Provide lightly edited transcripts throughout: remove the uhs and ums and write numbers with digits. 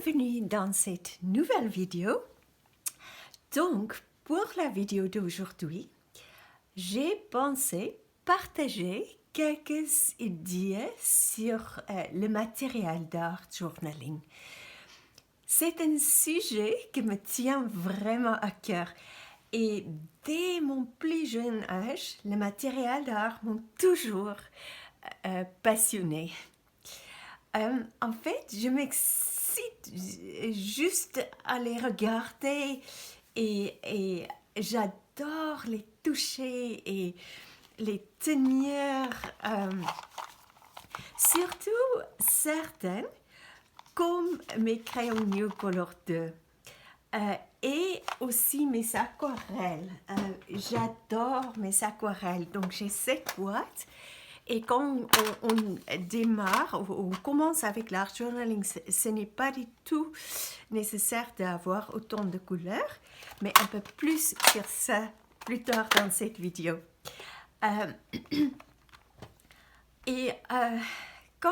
Bienvenue dans cette nouvelle vidéo. Donc, pour la vidéo d'aujourd'hui, j'ai pensé partager quelques idées sur le matériel d'art journaling. C'est un sujet qui me tient vraiment à cœur et dès mon plus jeune âge, le matériel d'art m'a toujours passionnée. En fait, je m'excite juste à les regarder et j'adore les toucher et les tenir. Surtout certaines, comme mes crayons New Color 2. Et aussi mes aquarelles. J'adore mes aquarelles. Donc j'ai cette boîte. Et quand on démarre, on commence avec l'art journaling, ce n'est pas du tout nécessaire d'avoir autant de couleurs, mais un peu plus sur ça plus tard dans cette vidéo. Quand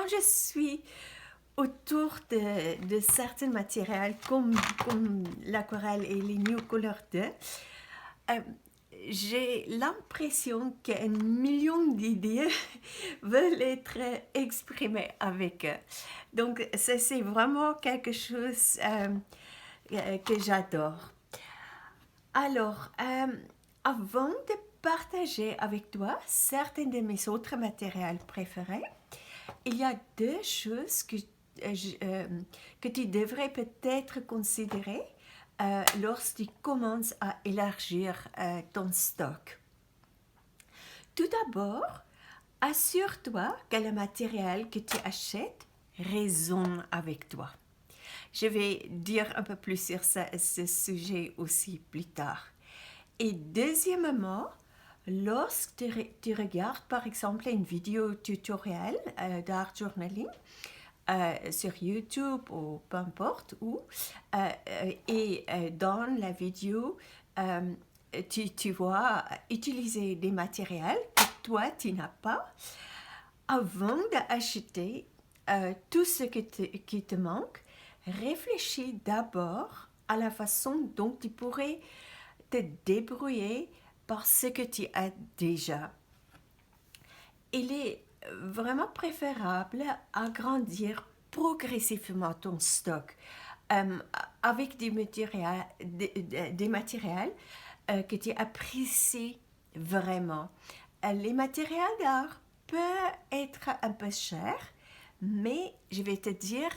je suis autour de certains matériels comme l'aquarelle et les New Color 2, j'ai l'impression qu'un million d'idées veulent être exprimées avec eux. Donc, ça, c'est vraiment quelque chose que j'adore. Alors, avant de partager avec toi certains de mes autres matériels préférés, il y a deux choses que tu devrais peut-être considérer lorsque tu commences à élargir ton stock. Tout d'abord, assure-toi que le matériel que tu achètes résonne avec toi. Je vais dire un peu plus sur ce sujet aussi plus tard. Et deuxièmement, lorsque tu regardes par exemple une vidéo tutoriel d'art journaling, sur YouTube ou peu importe où, et dans la vidéo, tu vois utiliser des matériels que toi tu n'as pas. Avant d'acheter tout ce qui te manque, réfléchis d'abord à la façon dont tu pourrais te débrouiller par ce que tu as déjà. Il est vraiment préférable agrandir progressivement ton stock avec des matériels que tu apprécies vraiment. Les matériels d'art peuvent être un peu chers, mais je vais te dire,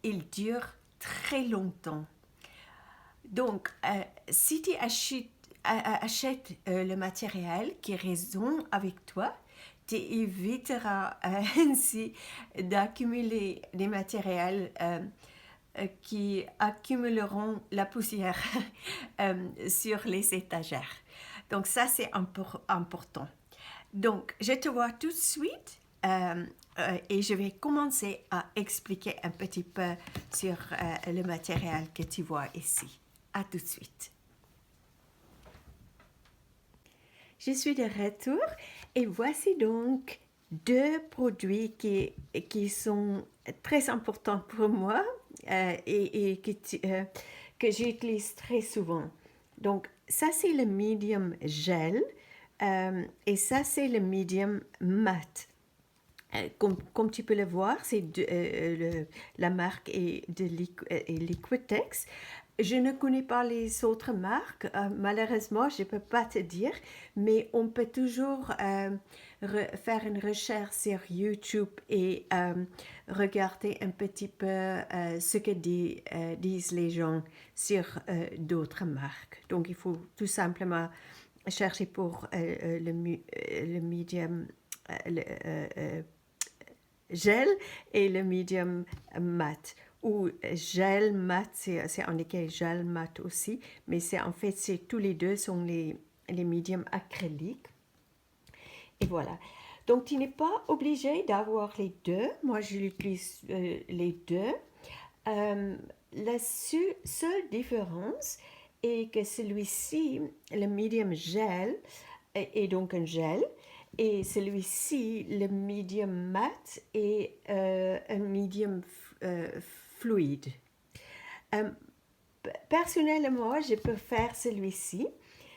ils durent très longtemps. Donc, si tu achètes le matériel qui résonne avec toi, tu éviteras ainsi d'accumuler des matériels qui accumuleront la poussière sur les étagères. Donc ça, c'est important. Donc, je te vois tout de suite et je vais commencer à expliquer un petit peu sur le matériel que tu vois ici. À tout de suite. Je suis de retour et voici donc deux produits qui sont très importants pour moi et que j'utilise très souvent. Donc, ça c'est le medium gel et ça c'est le medium mat. Comme tu peux le voir, la marque est de Liquitex. Je ne connais pas les autres marques, malheureusement, je ne peux pas te dire, mais on peut toujours faire une recherche sur YouTube et regarder un petit peu ce que disent les gens sur d'autres marques. Donc, il faut tout simplement chercher pour le medium gel et le medium mat. Ou gel mat, c'est indiqué gel mat aussi, mais en fait, tous les deux sont les médiums acryliques. Et voilà. Donc, tu n'es pas obligé d'avoir les deux. Moi, j'utilise les deux. La seule différence est que celui-ci, le medium gel, est donc un gel. Et celui-ci, le medium mat, est un medium fluide. Euh, Personnellement, je préfère celui-ci.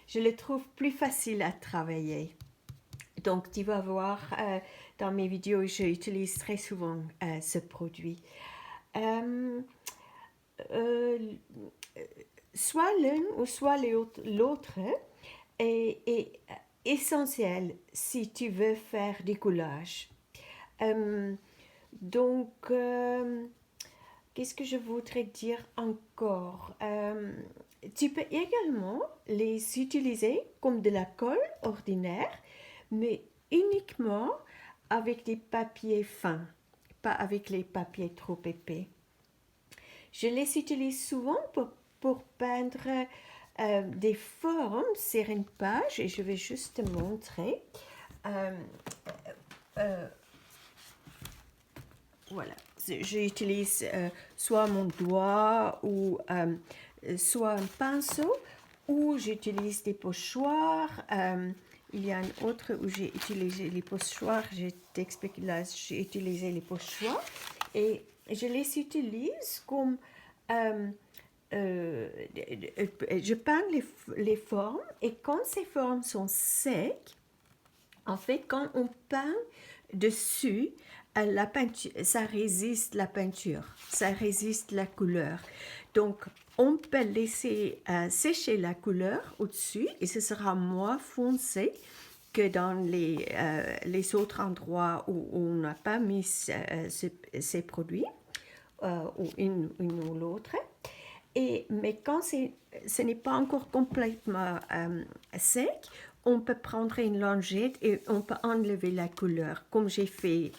Je le trouve plus facile à travailler. Donc, tu vas voir dans mes vidéos, j'utilise très souvent ce produit. Euh, euh, Soit l'un ou soit l'autre est essentiel si tu veux faire des collages. Euh, donc, qu'est-ce que je voudrais dire encore? Tu peux également les utiliser comme de la colle ordinaire, mais uniquement avec des papiers fins, pas avec les papiers trop épais. Je les utilise souvent pour peindre des formes sur une page et je vais juste te montrer. Euh, euh, voilà, j'utilise soit mon doigt ou soit un pinceau ou j'utilise des pochoirs. Il y a un autre où j'ai utilisé les pochoirs, je t'explique là, j'ai utilisé les pochoirs et je les utilise comme je peins les formes et quand ces formes sont secs, en fait, quand on peint dessus, la peinture, ça résiste la peinture, ça résiste la couleur. Donc, on peut laisser sécher la couleur au-dessus et ce sera moins foncé que dans les autres endroits où on n'a pas mis ces produits, ou une ou l'autre. Mais quand ce n'est pas encore complètement sec, on peut prendre une lingette et on peut enlever la couleur, comme j'ai fait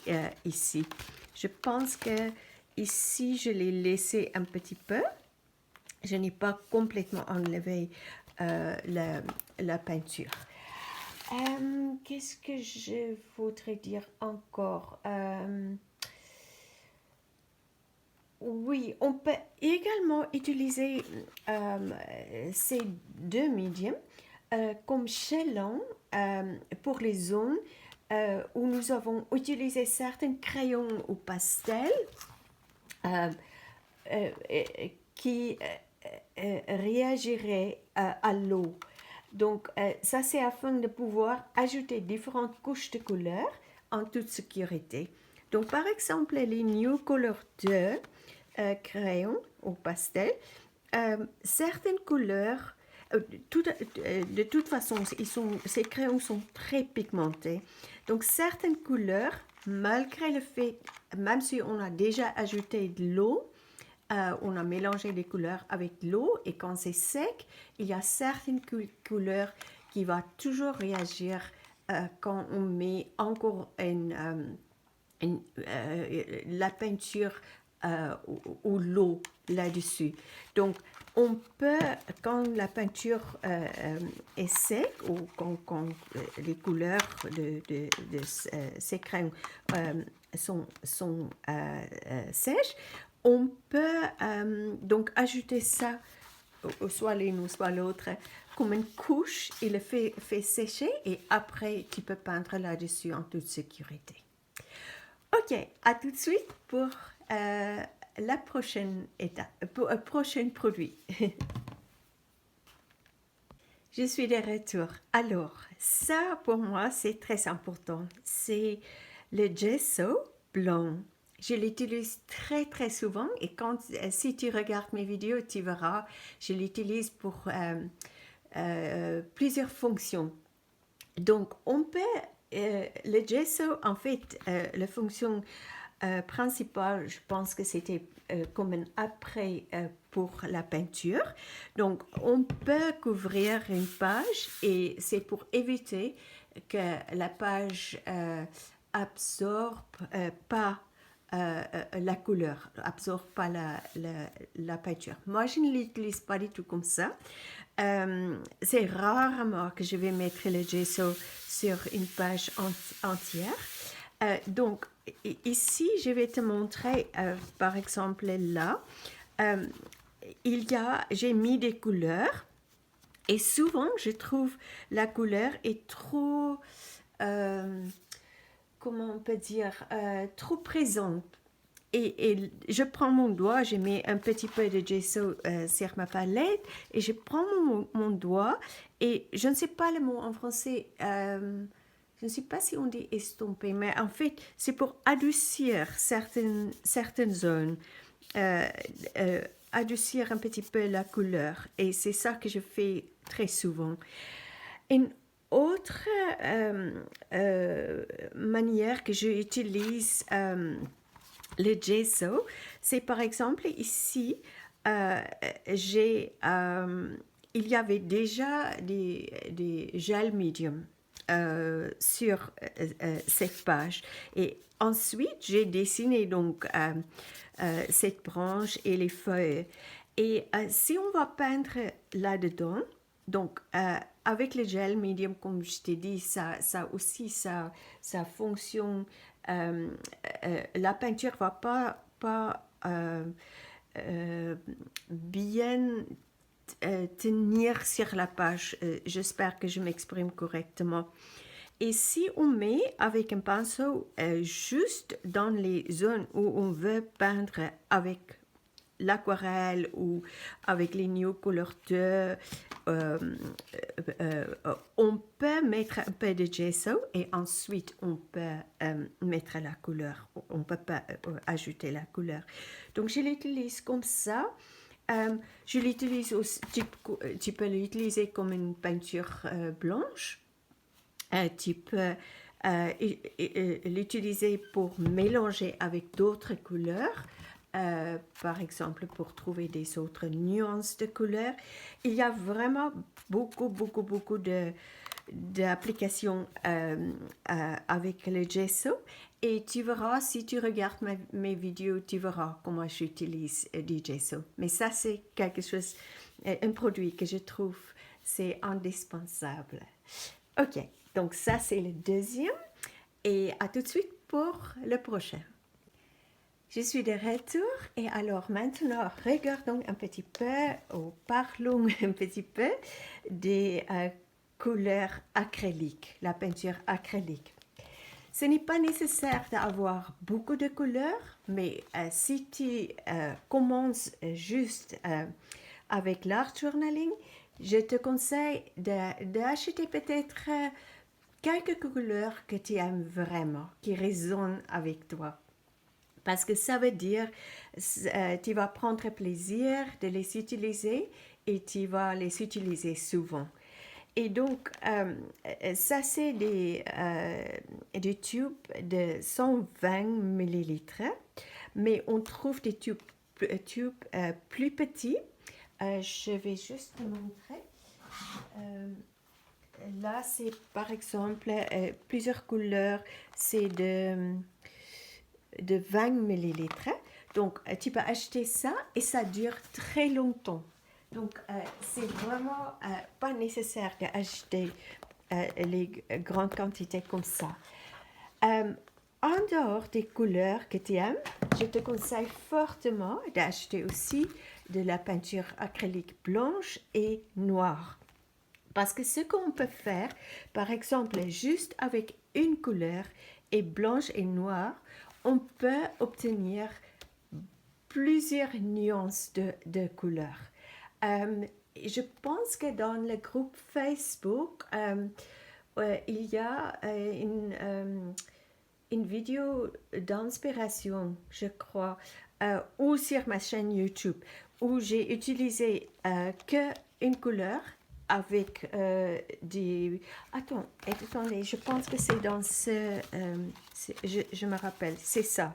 ici. Je pense que ici, je l'ai laissé un petit peu. Je n'ai pas complètement enlevé la peinture. Qu'est-ce que je voudrais dire encore? Oui, on peut également utiliser ces deux médiums comme chaland pour les zones où nous avons utilisé certains crayons ou pastels euh, euh, qui réagiraient à l'eau. Donc, ça c'est afin de pouvoir ajouter différentes couches de couleurs en toute sécurité. Donc, par exemple, les New Color 2 crayons au pastel, certaines couleurs, de toute façon, ces crayons sont très pigmentés. Donc, certaines couleurs, malgré le fait, même si on a déjà ajouté de l'eau, on a mélangé les couleurs avec l'eau et quand c'est sec, il y a certaines couleurs qui vont toujours réagir quand on met encore la peinture ou l'eau là-dessus. Donc, on peut, quand la peinture est sec ou quand les couleurs de ces crayons sont sèches, on peut donc ajouter ça, soit l'une ou soit l'autre, comme une couche et le fait sécher et après tu peux peindre là-dessus en toute sécurité. Ok, à tout de suite pour la prochaine étape, pour un prochain produit. Je suis de retour. Alors, ça pour moi c'est très important. C'est le gesso blanc. Je l'utilise très très souvent et si tu regardes mes vidéos, tu verras, je l'utilise pour plusieurs fonctions. Donc, on peut, le gesso, en fait, la fonction principale, je pense que c'était comme un après pour la peinture. Donc, on peut couvrir une page et c'est pour éviter que la page absorbe pas la couleur, absorbe pas la peinture. Moi, je ne l'utilise pas du tout comme ça. C'est rarement que je vais mettre le gesso sur une page entière. Donc, ici, je vais te montrer, par exemple, là, j'ai mis des couleurs et souvent, je trouve la couleur est trop, comment on peut dire, trop présente. Et je prends mon doigt, je mets un petit peu de gesso sur ma palette et je prends mon doigt et je ne sais pas le mot en français, je ne sais pas si on dit estomper, mais en fait c'est pour adoucir certaines zones, euh, euh, adoucir un petit peu la couleur et c'est ça que je fais très souvent. Une autre manière que j'utilise le gesso, c'est par exemple ici, euh, il y avait déjà des gels médiums sur cette page. Et ensuite, j'ai dessiné donc cette branche et les feuilles. Et si on va peindre là-dedans, donc avec le gel médium, comme je t'ai dit, ça aussi, ça fonctionne. euh, la peinture va pas bien tenir sur la page. J'espère que je m'exprime correctement. Et si on met avec un pinceau juste dans les zones où on veut peindre avec l'aquarelle ou avec les New Color 2, on peut mettre un peu de gesso et ensuite on peut mettre la couleur. On peut pas ajouter la couleur. Donc je l'utilise comme ça. Je l'utilise aussi, tu peux l'utiliser comme une peinture blanche. Tu peux l'utiliser pour mélanger avec d'autres couleurs. Par exemple, pour trouver des autres nuances de couleurs. Il y a vraiment beaucoup d'applications avec le gesso. Et tu verras, si tu regardes mes vidéos, tu verras comment j'utilise du gesso. Mais ça, c'est quelque chose, un produit que je trouve, c'est indispensable. Ok, donc ça, c'est le deuxième. Et à tout de suite pour le prochain. Je suis de retour et alors maintenant regardons un petit peu ou parlons un petit peu des couleurs acryliques, la peinture acrylique. Ce n'est pas nécessaire d'avoir beaucoup de couleurs, mais si tu commences juste avec l'art journaling, je te conseille d'acheter peut-être quelques couleurs que tu aimes vraiment, qui résonnent avec toi. Parce que ça veut dire tu vas prendre plaisir de les utiliser et tu vas les utiliser souvent. Et donc, ça, c'est des tubes de 120 millilitres, mais on trouve des tubes plus petits. Je vais juste te montrer. Là, c'est par exemple plusieurs couleurs. C'est de 20 millilitres. Donc, tu peux acheter ça et ça dure très longtemps. Donc, c'est vraiment pas nécessaire d'acheter les grandes quantités comme ça. En dehors des couleurs que tu aimes, je te conseille fortement d'acheter aussi de la peinture acrylique blanche et noire. Parce que ce qu'on peut faire, par exemple, juste avec une couleur, et blanche et noire, on peut obtenir plusieurs nuances de couleurs. Je pense que dans le groupe Facebook, il y a une vidéo d'inspiration, je crois, ou sur ma chaîne YouTube, où j'ai utilisé que une couleur avec des... Attendez, je pense que c'est dans ce... je me rappelle, c'est ça.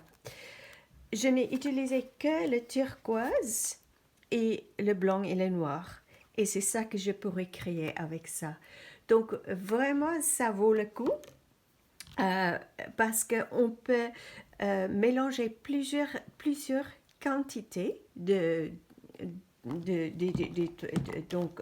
Je n'ai utilisé que le turquoise et le blanc et le noir. Et c'est ça que je pourrais créer avec ça. Donc, vraiment, ça vaut le coup parce qu'on peut mélanger plusieurs quantités donc,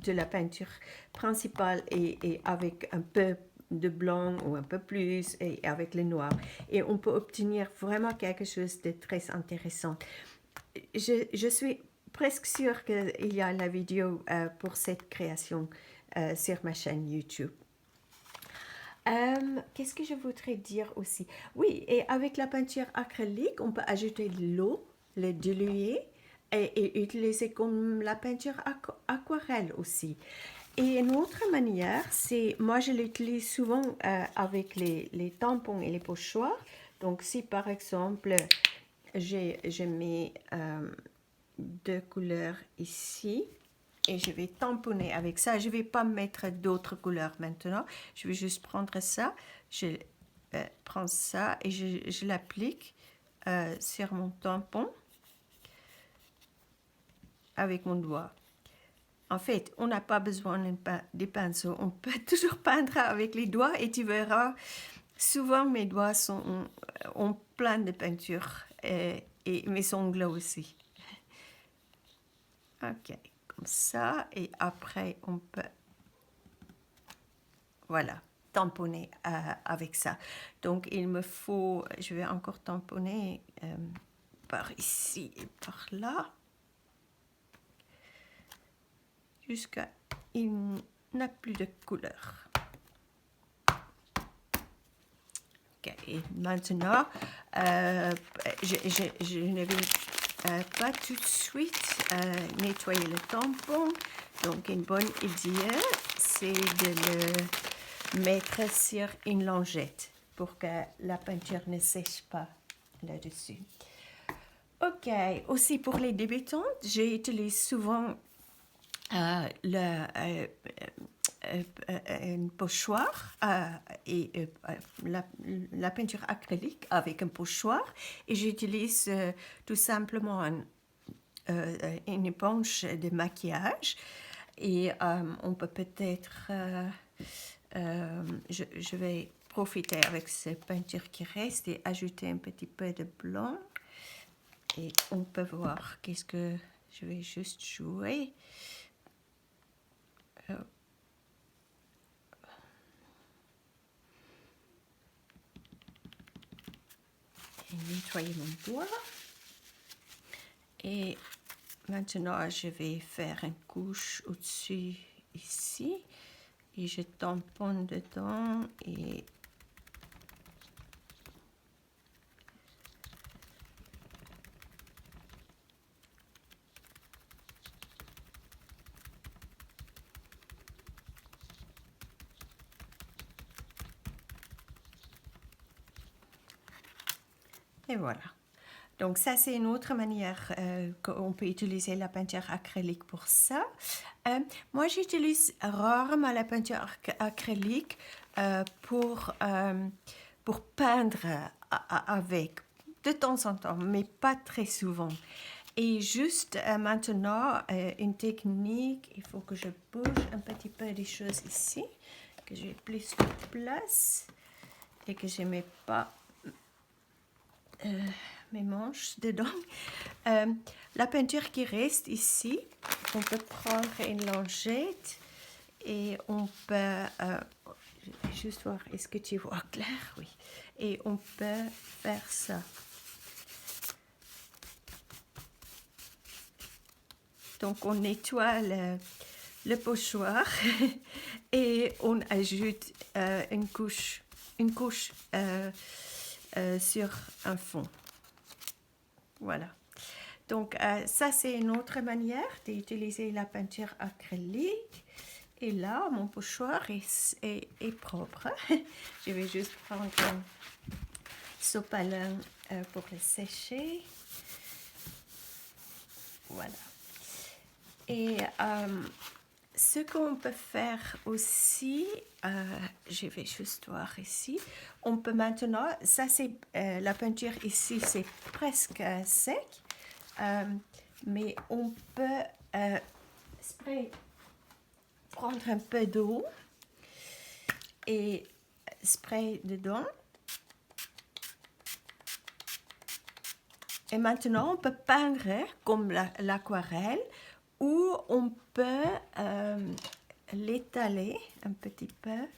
de la peinture principale et avec un peu de blanc ou un peu plus et avec le noir. Et on peut obtenir vraiment quelque chose de très intéressant. Je suis presque sûre qu'il y a la vidéo pour cette création sur ma chaîne YouTube. Qu'est-ce que je voudrais dire aussi? Oui, et avec la peinture acrylique, on peut ajouter de l'eau, le diluer et utiliser comme la peinture aquarelle aussi. Et une autre manière, c'est, moi je l'utilise souvent avec les tampons et les pochoirs. Donc si par exemple, je mets deux couleurs ici, et je vais tamponner avec ça. Je ne vais pas mettre d'autres couleurs maintenant. Je vais juste prendre ça. Je prends ça et je l'applique sur mon tampon avec mon doigt. En fait, on n'a pas besoin des pinceaux. On peut toujours peindre avec les doigts et tu verras, souvent mes doigts ont plein de peinture et mes ongles aussi. Ok, comme ça. Et après, on peut, voilà, tamponner avec ça. Donc, il me faut, je vais encore tamponner par ici et par là. Jusqu'à il n'a plus de couleur. Ok, et maintenant, je ne vais pas tout de suite nettoyer le tampon. Donc, une bonne idée, c'est de le mettre sur une lingette pour que la peinture ne sèche pas là-dessus. Ok, aussi pour les débutantes, j'utilise souvent un pochoir et la peinture acrylique avec un pochoir et j'utilise tout simplement une éponge de maquillage et on peut peut-être je vais profiter avec cette peinture qui reste et ajouter un petit peu de blanc et on peut voir qu'est-ce que je vais juste jouer. Nettoyer mon doigt. Et maintenant, je vais faire une couche au-dessus ici. Et je tamponne dedans et voilà. Donc ça, c'est une autre manière qu'on peut utiliser la peinture acrylique pour ça. Moi, j'utilise rarement la peinture acrylique pour peindre avec, de temps en temps, mais pas très souvent. Et juste maintenant, une technique, il faut que je bouge un petit peu les choses ici, que j'ai plus de place et que je ne mets pas mes manches dedans. La peinture qui reste ici, on peut prendre une lingette et on peut, je vais juste voir, est-ce que tu vois clair? Oui. Et on peut faire ça. Donc on nettoie le pochoir et on ajoute une couche sur un fond. Voilà. Donc ça c'est une autre manière d'utiliser la peinture acrylique. Et là mon pochoir est propre. Je vais juste prendre un sopalin pour le sécher. Voilà. Et ce qu'on peut faire aussi, je vais juste voir ici, on peut maintenant, ça c'est la peinture ici, c'est presque sec, mais on peut prendre un peu d'eau et spray dedans. Et maintenant, on peut peindre comme l'aquarelle ou on peut l'étaler un petit peu.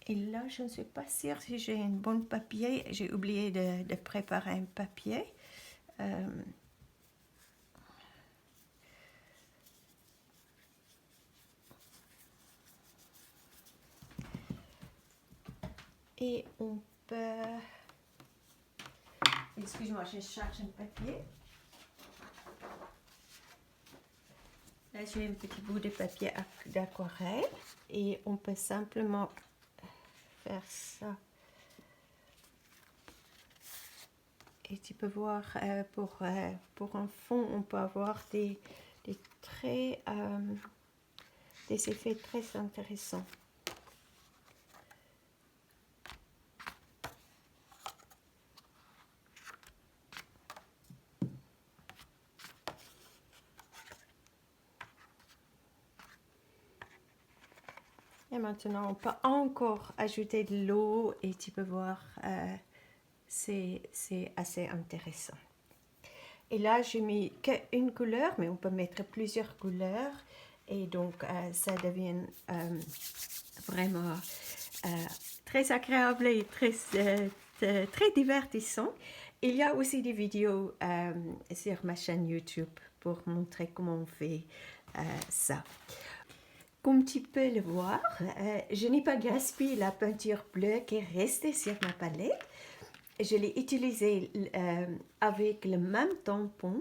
Et là, je ne suis pas sûre si j'ai un bon papier. J'ai oublié de préparer un papier. Et on peut... Excuse-moi, je cherche un papier. Là, j'ai un petit bout de papier d'aquarelle et on peut simplement faire ça. Et tu peux voir, pour un fond, on peut avoir des effets très intéressants. Et maintenant, on peut encore ajouter de l'eau et tu peux voir, c'est assez intéressant. Et là, j'ai mis qu'une couleur, mais on peut mettre plusieurs couleurs. Et donc, ça devient vraiment très agréable et très divertissant. Il y a aussi des vidéos sur ma chaîne YouTube pour montrer comment on fait ça. Comme tu peux le voir, je n'ai pas gaspillé la peinture bleue qui est restée sur ma palette. Je l'ai utilisée avec le même tampon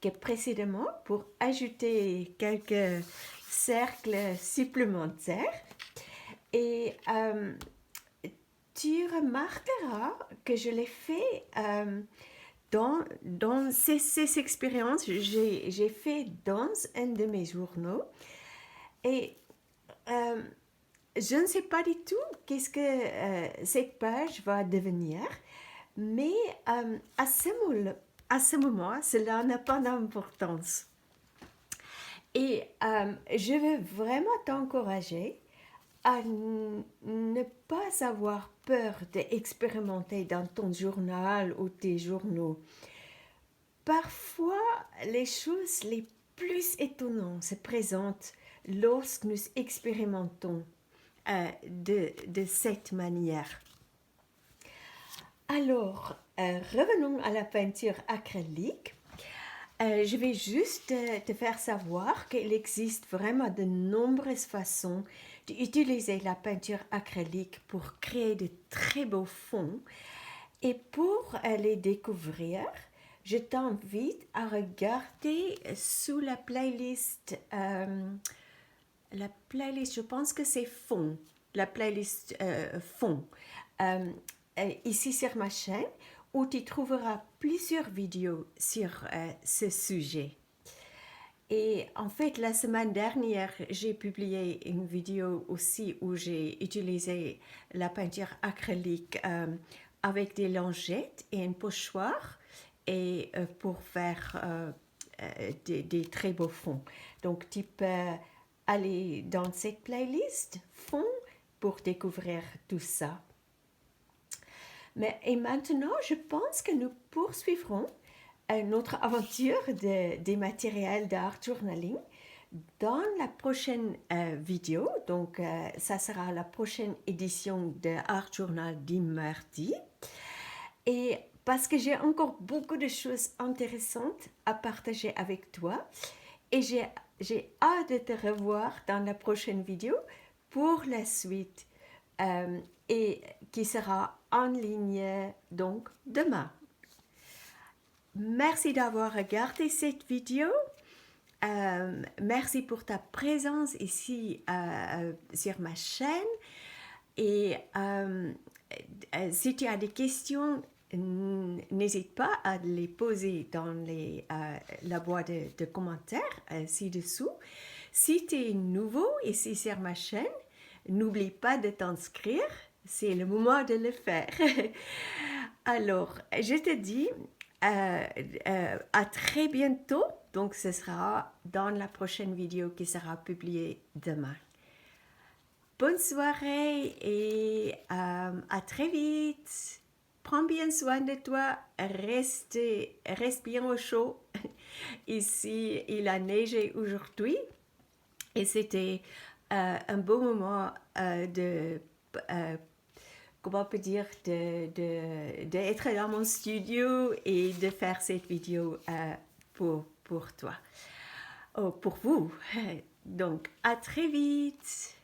que précédemment pour ajouter quelques cercles supplémentaires. Et tu remarqueras que je l'ai fait dans ces expériences. J'ai fait dans un de mes journaux. Et je ne sais pas du tout qu'est-ce que cette page va devenir, mais à ce moment, cela n'a pas d'importance. Et je veux vraiment t'encourager à ne pas avoir peur d'expérimenter dans ton journal ou tes journaux. Parfois, les choses les plus étonnantes se présentent lorsque nous expérimentons de cette manière. Alors, revenons à la peinture acrylique. Je vais juste te faire savoir qu'il existe vraiment de nombreuses façons d'utiliser la peinture acrylique pour créer de très beaux fonds. Et pour les découvrir, je t'invite à regarder sous la playlist, je pense que c'est fond, la playlist fond, ici sur ma chaîne, où tu trouveras plusieurs vidéos sur ce sujet. Et en fait, la semaine dernière, j'ai publié une vidéo aussi où j'ai utilisé la peinture acrylique avec des lingettes et un pochoir et pour faire des très beaux fonds. Donc, tu peux aller dans cette playlist fond pour découvrir tout ça. Et maintenant, je pense que nous poursuivrons notre aventure des matériels d'art journaling dans la prochaine vidéo. Donc, ça sera la prochaine édition de Art Journal du mardi. Et parce que j'ai encore beaucoup de choses intéressantes à partager avec toi. Et j'ai hâte de te revoir dans la prochaine vidéo pour la suite. Et qui sera en ligne donc demain. Merci d'avoir regardé cette vidéo. Merci pour ta présence ici sur ma chaîne. Et si tu as des questions, n'hésite pas à les poser dans la boîte de commentaires ci-dessous. Si tu es nouveau ici sur ma chaîne, n'oublie pas de t'inscrire. C'est le moment de le faire. Alors, je te dis à très bientôt. Donc, ce sera dans la prochaine vidéo qui sera publiée demain. Bonne soirée et à très vite. Prends bien soin de toi. Reste bien au chaud. Ici, il a neigé aujourd'hui. Et c'était un beau moment comment on peut dire, d'être dans mon studio et de faire cette vidéo pour toi, pour vous. Donc, à très vite.